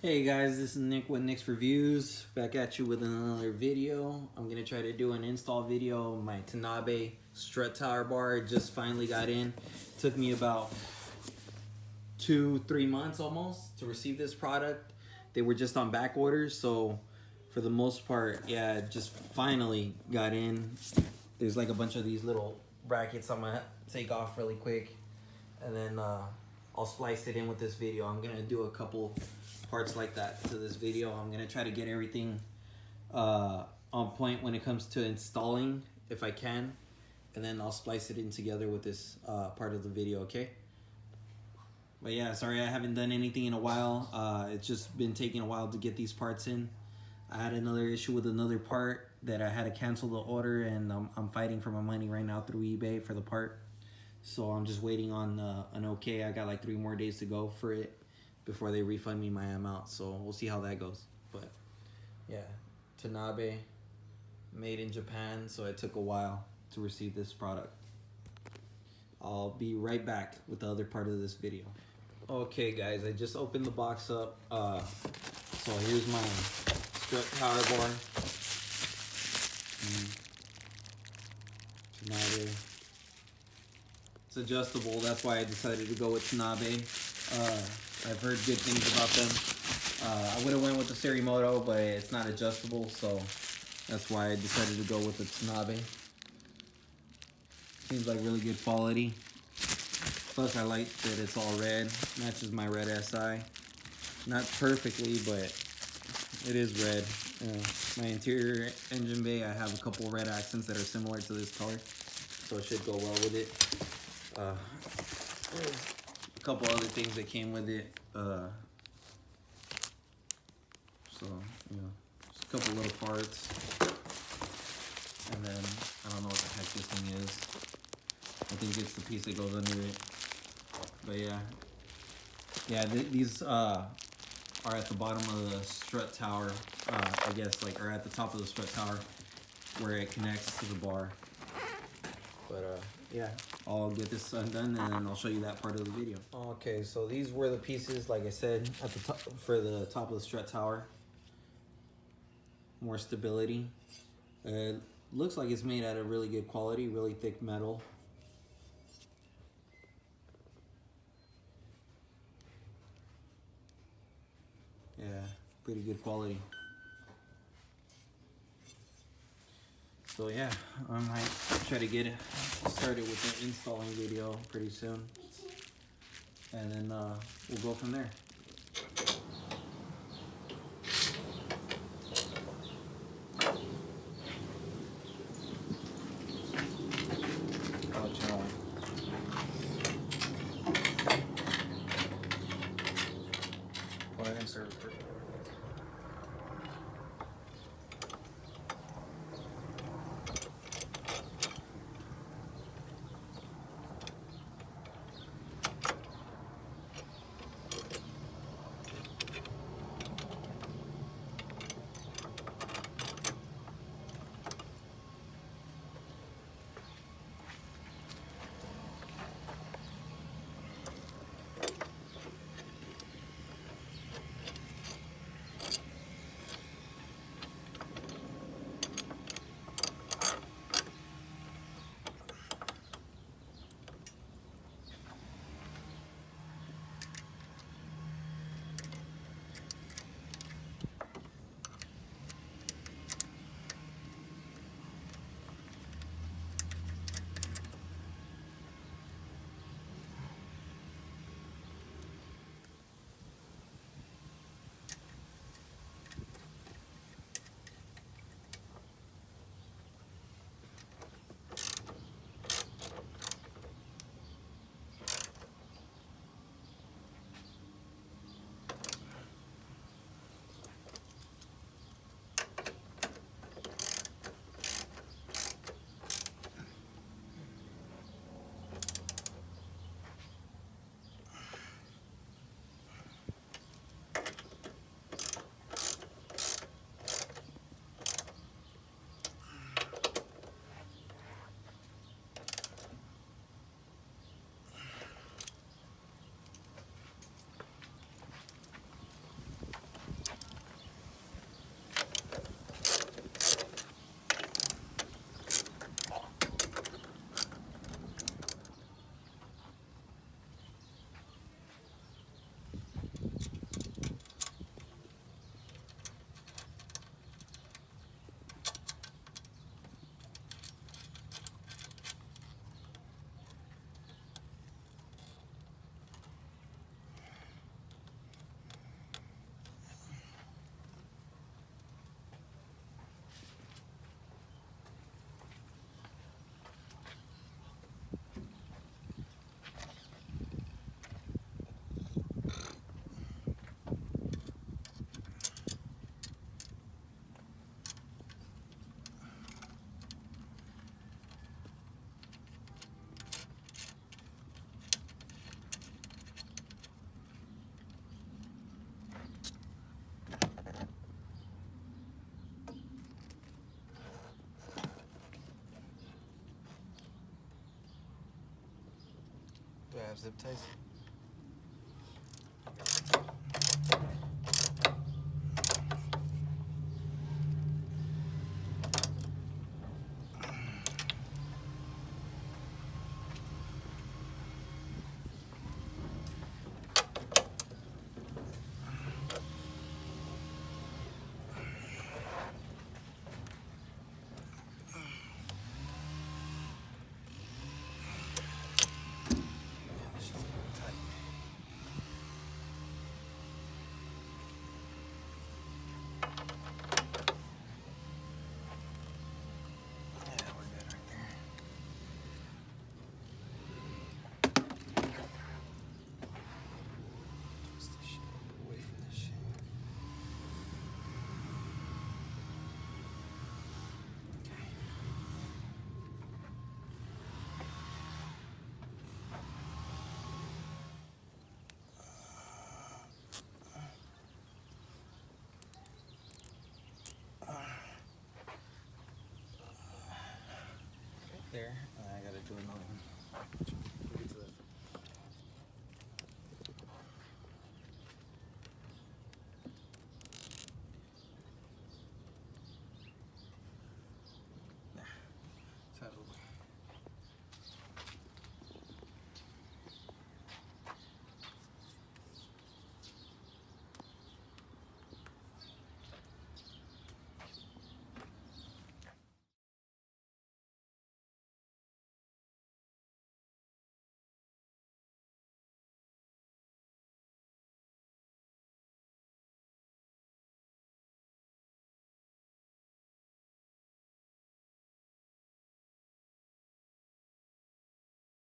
Hey guys, this is Nick with Nick's Reviews, back at you with another video. I'm going to try to do an install video. My Tanabe Strut Tower bar just finally got in. Took me about 2-3 months almost to receive this product. They were just on back orders, so for the most part, yeah, it just finally got in. There's like a bunch of these little brackets I'm going to take off really quick, and then I'll splice it in with this video. I'm going to do a couple parts like that to this video. I'm gonna try to get everything on point when it comes to installing if I can, and then I'll splice it in together with this part of the video, okay? But yeah, sorry I haven't done anything in a while. It's just been taking a while to get these parts in. I had another issue with another part that I had to cancel the order, and I'm fighting for my money right now through eBay for the part. So I'm just waiting on an okay. I got like 3 more days to go for it before they refund me my amount, so we'll see how that goes. But yeah, Tanabe, made in Japan, so it took a while to receive this product. I'll be right back with the other part of this video. Okay guys, I just opened the box up. So here's my Strut Tower bar. Tanabe. It's adjustable, that's why I decided to go with Tanabe. I've heard good things about them. I would have went with the Serimoto, but it's not adjustable, so that's why I decided to go with the Tanabe. Seems like really good quality. Plus, I like that it's all red. Matches my red SI. Not perfectly, but it is red. My interior engine bay, I have a couple red accents that are similar to this color, so it should go well with it. There's a couple other things that came with it. So, you know, just a couple little parts. And then, I don't know what the heck this thing is. I think it's the piece that goes under it. But yeah. Yeah, these are at the bottom of the strut tower. I guess, like, or at the top of the strut tower where it connects to the bar. But yeah, I'll get this undone and then I'll show you that part of the video. Okay, so these were the pieces, like I said, at the top for the top of the strut tower. More stability. It looks like it's made out of really good quality, really thick metal. Yeah, pretty good quality. So yeah, I might try to get it started with the installing video pretty soon. And then we'll go from there. Go ahead and serve it. have zip ties? There. I gotta do another one.